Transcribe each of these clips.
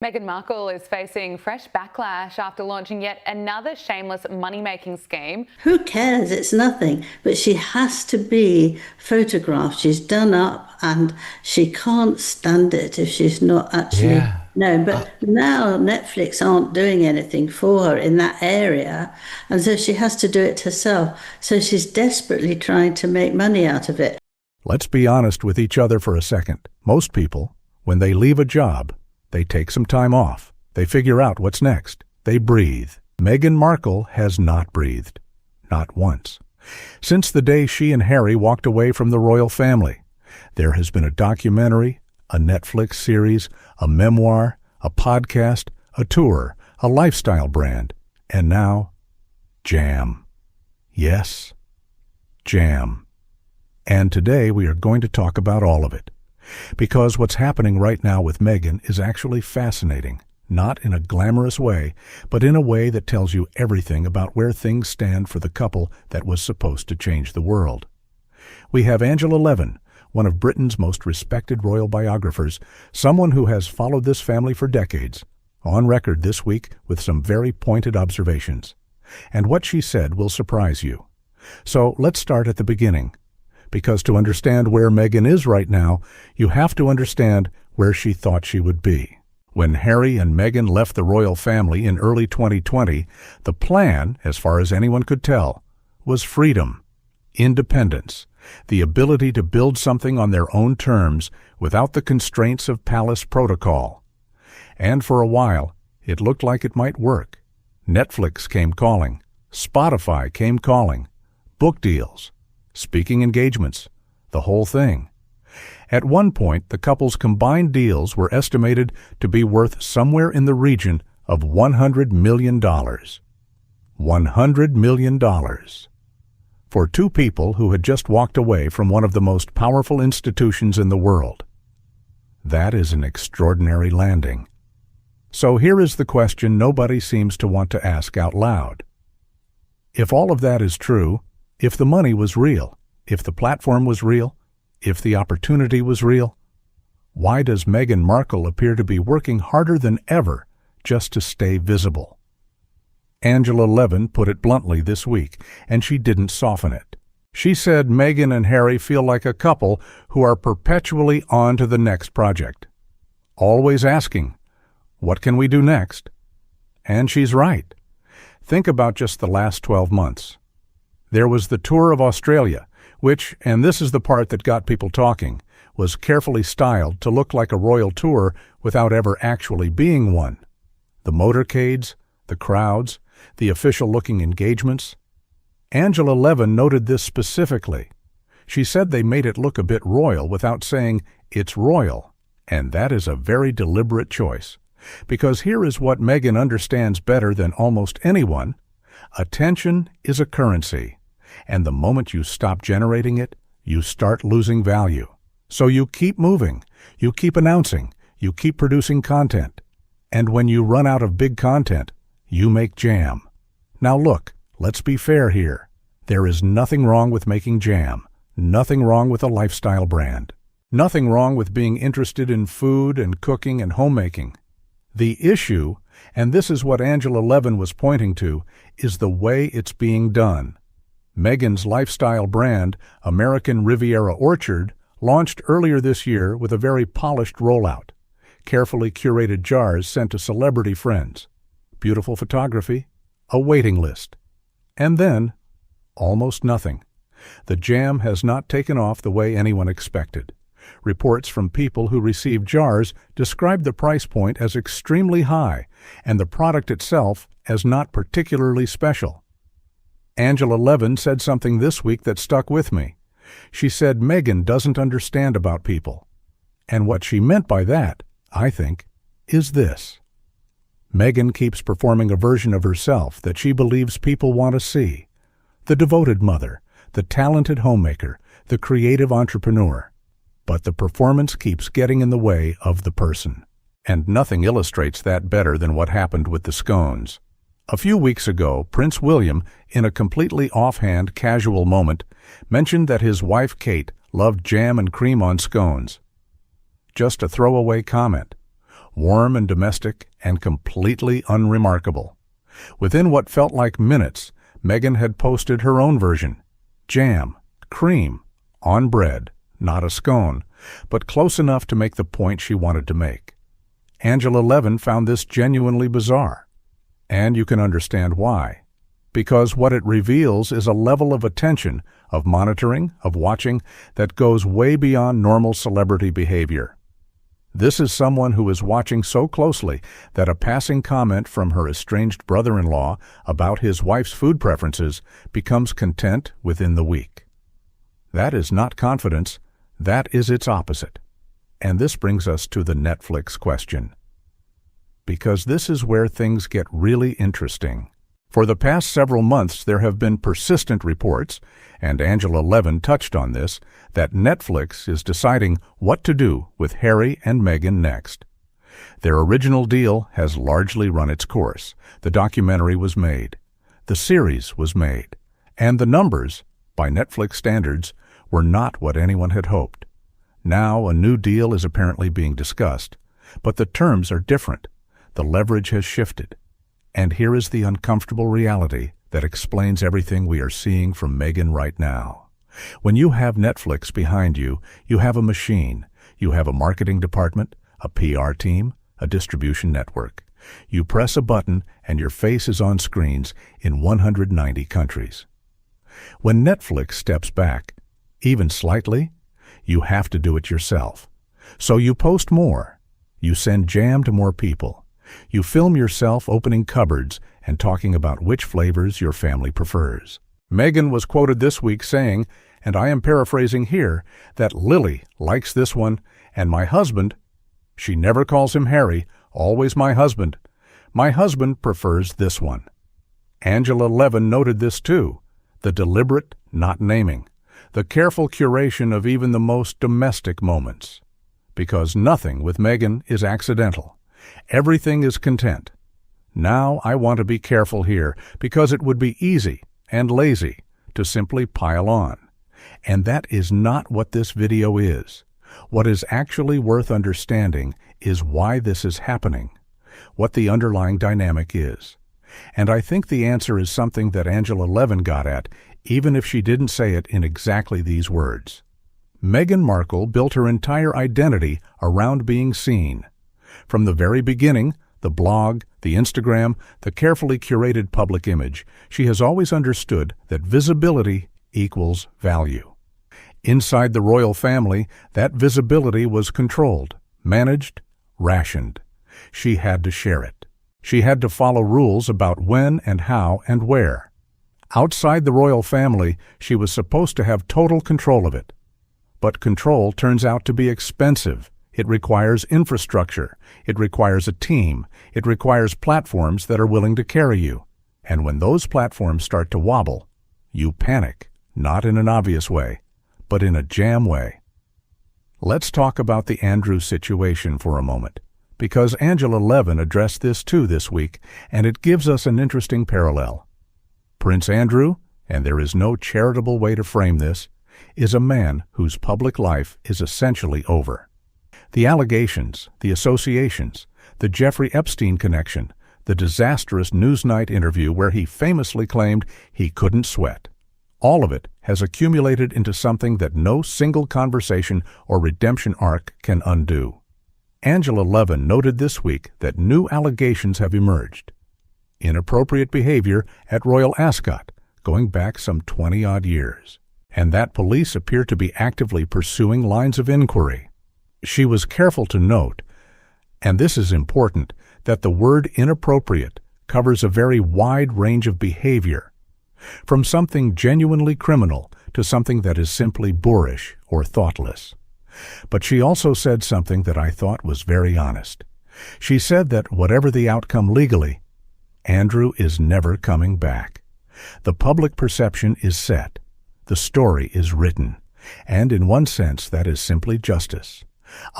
Meghan Markle is facing fresh backlash after launching yet another shameless money-making scheme. Who cares? It's nothing. But she has to be photographed. She's done up and she can't stand it if she's not actually. Yeah. No, Uh, but now Netflix aren't doing anything for her in that area. And so she has to do it herself. So she's desperately trying to make money out of it. Let's be honest with each other for a second. Most people, when they leave a job, they take some time off. They figure out what's next. They breathe. Meghan Markle has not breathed. Not once. Since the day she and Harry walked away from the royal family, there has been a documentary, a Netflix series, a memoir, a podcast, a tour, a lifestyle brand, and now, jam. Yes, jam. And today we are going to talk about all of it. Because what's happening right now with Meghan is actually fascinating, not in a glamorous way, but in a way that tells you everything about where things stand for the couple that was supposed to change the world. We have Angela Levin, one of Britain's most respected royal biographers, someone who has followed this family for decades, on record this week with some very pointed observations. And what she said will surprise you. So let's start at the beginning. Because to understand where Meghan is right now, you have to understand where she thought she would be. When Harry and Meghan left the royal family in early 2020, the plan, as far as anyone could tell, was freedom, independence, the ability to build something on their own terms without the constraints of palace protocol. And for a while, it looked like it might work. Netflix came calling, Spotify came calling, book deals, speaking engagements, the whole thing. At one point, the couple's combined deals were estimated to be worth somewhere in the region of $100 million. $100 million. For two people who had just walked away from one of the most powerful institutions in the world. That is an extraordinary landing. So here is the question nobody seems to want to ask out loud. If all of that is true, if the money was real, if the platform was real, if the opportunity was real, why does Meghan Markle appear to be working harder than ever just to stay visible? Angela Levin put it bluntly this week, and she didn't soften it. She said Meghan and Harry feel like a couple who are perpetually on to the next project, always asking, what can we do next? And she's right. Think about just the last 12 months. There was the tour of Australia, which, and this is the part that got people talking, was carefully styled to look like a royal tour without ever actually being one. The motorcades, the crowds, the official-looking engagements. Angela Levin noted this specifically. She said they made it look a bit royal without saying it's royal, and that is a very deliberate choice. Because here is what Meghan understands better than almost anyone. Attention is a currency. And the moment you stop generating it, you start losing value. So you keep moving, you keep announcing, you keep producing content. And when you run out of big content, you make jam. Now look, let's be fair here. There is nothing wrong with making jam, nothing wrong with a lifestyle brand, nothing wrong with being interested in food and cooking and homemaking. The issue, and this is what Angela Levin was pointing to, is the way it's being done. Meghan's lifestyle brand, American Riviera Orchard, launched earlier this year with a very polished rollout. Carefully curated jars sent to celebrity friends. Beautiful photography. A waiting list. And then, almost nothing. The jam has not taken off the way anyone expected. Reports from people who received jars described the price point as extremely high and the product itself as not particularly special. Angela Levin said something this week that stuck with me. She said Meghan doesn't understand about people. And what she meant by that, I think, is this. Meghan keeps performing a version of herself that she believes people want to see. The devoted mother, the talented homemaker, the creative entrepreneur. But the performance keeps getting in the way of the person. And nothing illustrates that better than what happened with the scones. A few weeks ago, Prince William, in a completely offhand, casual moment, mentioned that his wife Kate loved jam and cream on scones. Just a throwaway comment. warm and domestic and completely unremarkable. Within what felt like minutes, Meghan had posted her own version. Jam, cream, on bread, not a scone, but close enough to make the point she wanted to make. Angela Levin found this genuinely bizarre. And you can understand why. Because what it reveals is a level of attention, of monitoring, of watching, that goes way beyond normal celebrity behavior. This is someone who is watching so closely that a passing comment from her estranged brother-in-law about his wife's food preferences becomes content within the week. That is not confidence, that is its opposite. And this brings us to the Netflix question. Because this is where things get really interesting. For the past several months, there have been persistent reports, and Angela Levin touched on this, that Netflix is deciding what to do with Harry and Meghan next. Their original deal has largely run its course. The documentary was made. The series was made. And the numbers, by Netflix standards, were not what anyone had hoped. Now a new deal is apparently being discussed, but the terms are different. The leverage has shifted. And here is the uncomfortable reality that explains everything we are seeing from Meghan right now. When you have Netflix behind you, you have a machine. You have a marketing department, a PR team, a distribution network. You press a button and your face is on screens in 190 countries. When Netflix steps back, even slightly, you have to do it yourself. So you post more. You send jam to more people. You film yourself opening cupboards and talking about which flavors your family prefers. Meghan was quoted this week saying, and I am paraphrasing here, that Lily likes this one, and my husband, she never calls him Harry, always my husband prefers this one. Angela Levin noted this too, the deliberate not naming, the careful curation of even the most domestic moments. Because nothing with Meghan is accidental. Everything is content. Now I want to be careful here because it would be easy and lazy to simply pile on. And that is not what this video is. What is actually worth understanding is why this is happening, what the underlying dynamic is. And I think the answer is something that Angela Levin got at, even if she didn't say it in exactly these words. Meghan Markle built her entire identity around being seen. From the very beginning, the blog, the Instagram, the carefully curated public image, she has always understood that visibility equals value. Inside the royal family, that visibility was controlled, managed, rationed. She had to share it. She had to follow rules about when and how and where. Outside the royal family, she was supposed to have total control of it. But control turns out to be expensive. It requires infrastructure. It requires a team. It requires platforms that are willing to carry you. And when those platforms start to wobble, you panic, not in an obvious way, but in a jam way. Let's talk about the Andrew situation for a moment, because Angela Levin addressed this too this week, and it gives us an interesting parallel. Prince Andrew, and there is no charitable way to frame this, is a man whose public life is essentially over. The allegations, the associations, the Jeffrey Epstein connection, the disastrous Newsnight interview where he famously claimed he couldn't sweat. All of it has accumulated into something that no single conversation or redemption arc can undo. Angela Levin noted this week that new allegations have emerged. Inappropriate behavior at Royal Ascot, going back some 20-odd years, and that police appear to be actively pursuing lines of inquiry. She was careful to note, and this is important, that the word inappropriate covers a very wide range of behavior, from something genuinely criminal to something that is simply boorish or thoughtless. But she also said something that I thought was very honest. She said that whatever the outcome legally, Andrew is never coming back. The public perception is set. The story is written. And in one sense, that is simply justice.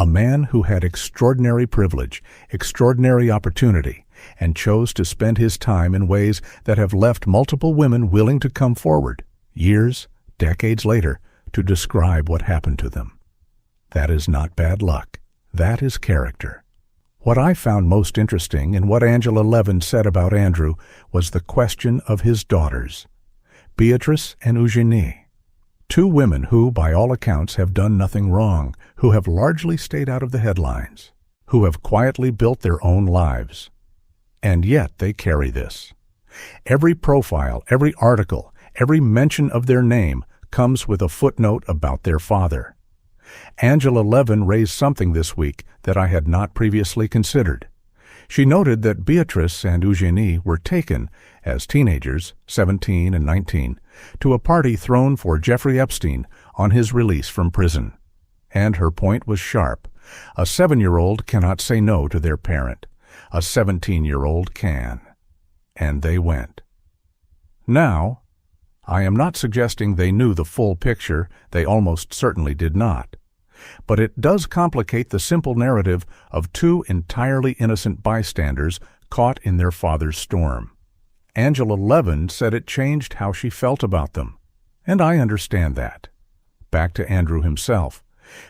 A man who had extraordinary privilege, extraordinary opportunity, and chose to spend his time in ways that have left multiple women willing to come forward, years, decades later, to describe what happened to them. That is not bad luck. That is character. What I found most interesting in what Angela Levin said about Andrew was the question of his daughters, Beatrice and Eugenie. Two women who, by all accounts, have done nothing wrong, who have largely stayed out of the headlines, who have quietly built their own lives. And yet they carry this. Every profile, every article, every mention of their name comes with a footnote about their father. Angela Levin raised something this week that I had not previously considered. She noted that Beatrice and Eugenie were taken, as teenagers, 17 and 19, to a party thrown for Jeffrey Epstein on his release from prison. And her point was sharp. A 7-year-old cannot say no to their parent. A 17-year-old can. And they went. Now, I am not suggesting they knew the full picture, they almost certainly did not. But it does complicate the simple narrative of two entirely innocent bystanders caught in their father's storm. Angela Levin said it changed how she felt about them, and I understand that. Back to Andrew himself,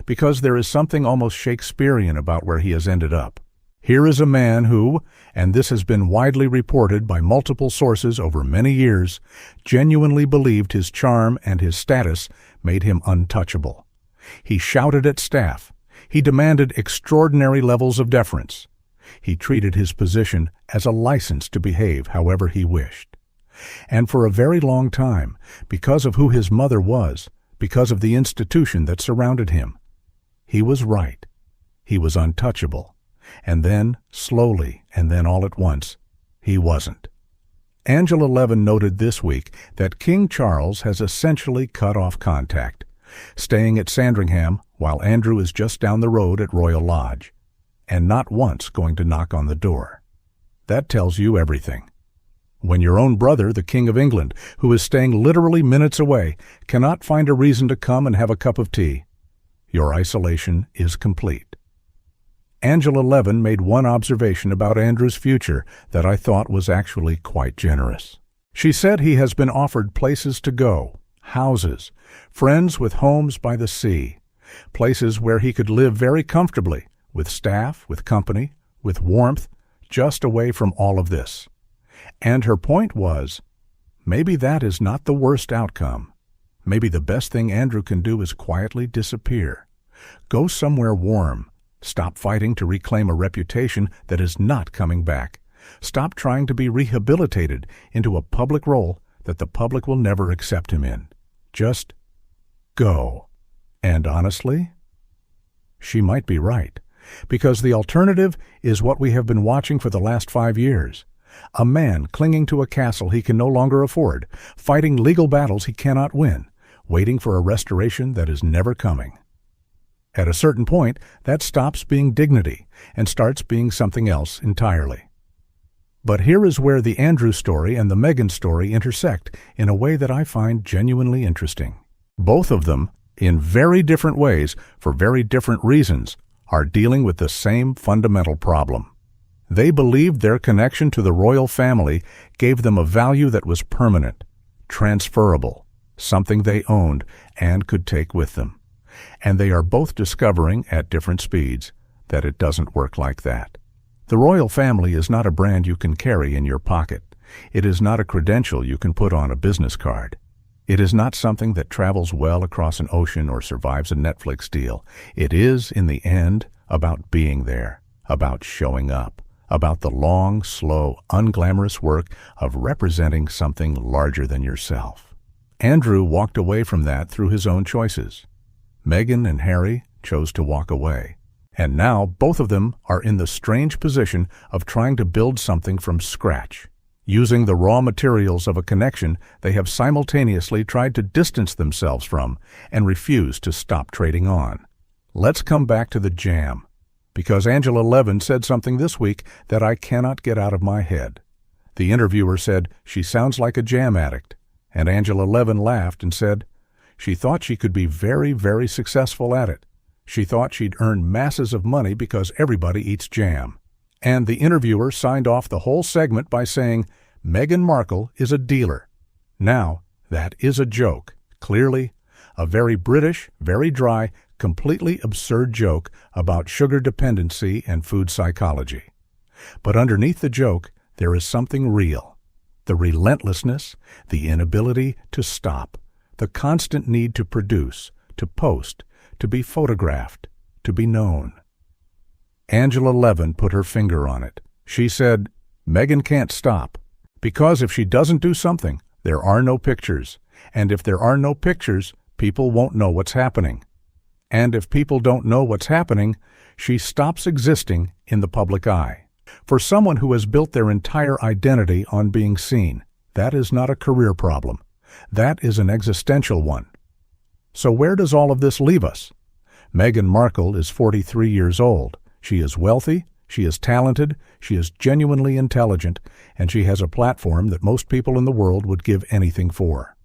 because there is something almost Shakespearean about where he has ended up. Here is a man who, and this has been widely reported by multiple sources over many years, genuinely believed his charm and his status made him untouchable. He shouted at staff. He demanded extraordinary levels of deference. He treated his position as a license to behave however he wished. And for a very long time, because of who his mother was, because of the institution that surrounded him, he was right. He was untouchable. And then, slowly, and then all at once, he wasn't. Angela Levin noted this week that King Charles has essentially cut off contact, staying at Sandringham while Andrew is just down the road at Royal Lodge, and not once going to knock on the door. That tells you everything. When your own brother, the King of England, who is staying literally minutes away, cannot find a reason to come and have a cup of tea, your isolation is complete. Angela Levin made one observation about Andrew's future that I thought was actually quite generous. She said he has been offered places to go, houses, friends with homes by the sea, places where he could live very comfortably, with staff, with company, with warmth, just away from all of this. And her point was, maybe that is not the worst outcome. Maybe the best thing Andrew can do is quietly disappear. Go somewhere warm. Stop fighting to reclaim a reputation that is not coming back. Stop trying to be rehabilitated into a public role that the public will never accept him in. Just go. And honestly, she might be right, because the alternative is what we have been watching for the last 5 years. A man clinging to a castle he can no longer afford, fighting legal battles he cannot win, waiting for a restoration that is never coming. At a certain point, that stops being dignity and starts being something else entirely. But here is where the Andrew story and the Meghan story intersect in a way that I find genuinely interesting. Both of them, in very different ways, for very different reasons, are dealing with the same fundamental problem. They believed their connection to the royal family gave them a value that was permanent, transferable, something they owned and could take with them. And they are both discovering, at different speeds, that it doesn't work like that. The royal family is not a brand you can carry in your pocket. It is not a credential you can put on a business card. It is not something that travels well across an ocean or survives a Netflix deal. It is, in the end, about being there, about showing up, about the long, slow, unglamorous work of representing something larger than yourself. Andrew walked away from that through his own choices. Meghan and Harry chose to walk away. And now both of them are in the strange position of trying to build something from scratch. Using the raw materials of a connection they have simultaneously tried to distance themselves from and refuse to stop trading on. Let's come back to the jam, because Angela Levin said something this week that I cannot get out of my head. The interviewer said she sounds like a jam addict, and Angela Levin laughed and said, she thought she could be very, very successful at it. She thought she'd earn masses of money because everybody eats jam. And the interviewer signed off the whole segment by saying, Meghan Markle is a dealer. Now, that is a joke. Clearly, a very British, very dry, completely absurd joke about sugar dependency and food psychology. But underneath the joke, there is something real. The relentlessness, the inability to stop, the constant need to produce, to post, to be photographed, to be known. Angela Levin put her finger on it. She said, Meghan can't stop, because if she doesn't do something, there are no pictures. And if there are no pictures, people won't know what's happening. And if people don't know what's happening, she stops existing in the public eye. For someone who has built their entire identity on being seen, that is not a career problem. That is an existential one. So where does all of this leave us? Meghan Markle is 43 years old. She is wealthy, she is talented, she is genuinely intelligent, and she has a platform that most people in the world would give anything for.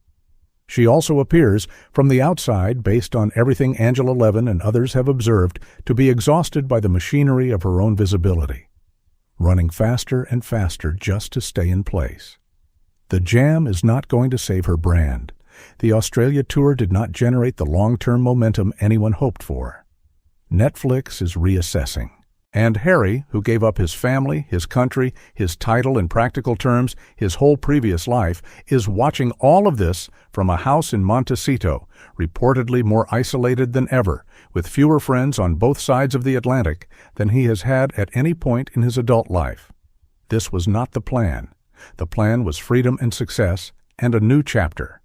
She also appears, from the outside, based on everything Angela Levin and others have observed, to be exhausted by the machinery of her own visibility, running faster and faster just to stay in place. The jam is not going to save her brand. The Australia tour did not generate the long-term momentum anyone hoped for. Netflix is reassessing. And Harry, who gave up his family, his country, his title in practical terms, his whole previous life, is watching all of this from a house in Montecito, reportedly more isolated than ever, with fewer friends on both sides of the Atlantic than he has had at any point in his adult life. This was not the plan. The plan was freedom and success and a new chapter.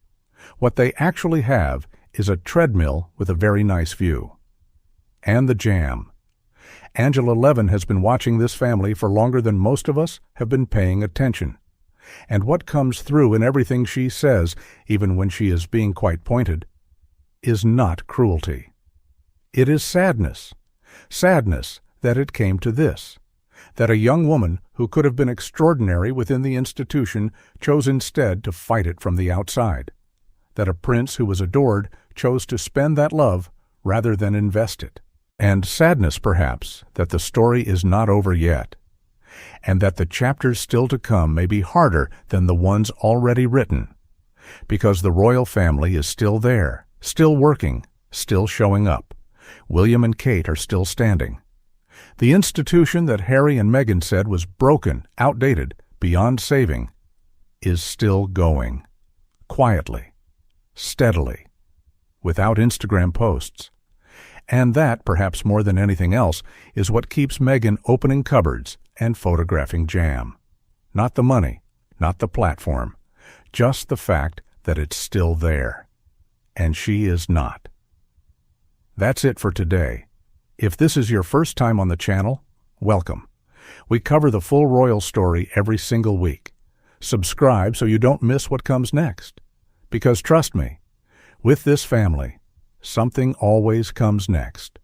What they actually have is a treadmill with a very nice view. And the jam. Angela Levin has been watching this family for longer than most of us have been paying attention. And what comes through in everything she says, even when she is being quite pointed, is not cruelty. It is sadness. Sadness that it came to this, that a young woman who could have been extraordinary within the institution chose instead to fight it from the outside, that a prince who was adored chose to spend that love rather than invest it. And sadness, perhaps, that the story is not over yet, and that the chapters still to come may be harder than the ones already written, because the royal family is still there, still working, still showing up. William and Kate are still standing. The institution that Harry and Meghan said was broken, outdated, beyond saving, is still going, quietly, steadily, without Instagram posts. And that, perhaps more than anything else, is what keeps Meghan opening cupboards and photographing jam. Not the money, not the platform, just the fact that it's still there. And she is not. That's it for today. If this is your first time on the channel, welcome. We cover the full royal story every single week. Subscribe so you don't miss what comes next. Because trust me, with this family, something always comes next.